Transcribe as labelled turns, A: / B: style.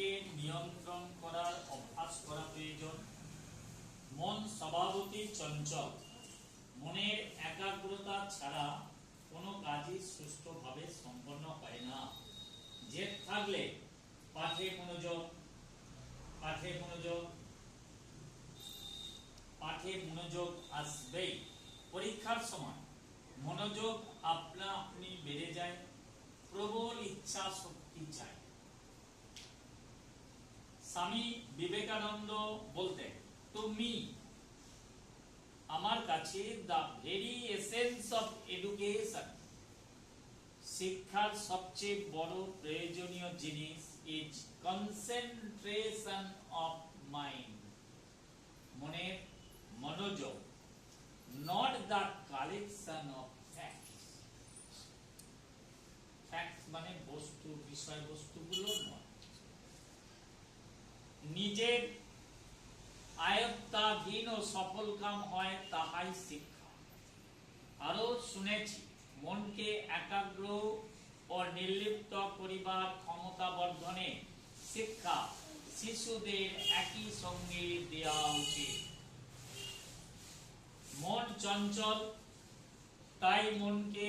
A: মনকে নিয়ন্ত্রণ করার অভ্যাস করা প্রয়োজন। মন স্বভাবতই চঞ্চল। মনের একাগ্রতা ছাড়া কোনো কাজই সুষ্ঠুভাবে সম্পন্ন হয় না। জেদ থাকলে পাঠে মনোযোগ আসবেই। পরীক্ষার সময় মনোযোগ আপনা আপনি বেড়ে যায়। প্রবল ইচ্ছা শক্তি চাই। স্বামী বিবেকানন্দ বলতেন, টু মি, আমার কাছে the very essence of education, শিক্ষার সবচেয়ে বড় প্রয়োজনীয় জিনিস ইজ কনসেন্ট্রেশন অফ মাইন্ড, মনের মনোযোগ, not the collection of facts. Facts মানে বস্তু, বিষয়বস্তুগুলো নয়। নিজের আয়ত্তাধীন ও সফল কাম হয়, তাহাই শিক্ষা। আরো শুনেছি, মনকে একাগ্র ও নির্লিপ্ত করিবার ক্ষমতা বর্ধনে শিক্ষা শিশুদের একই সঙ্গে দেওয়া উচিত। মন চঞ্চল, তাই মনকে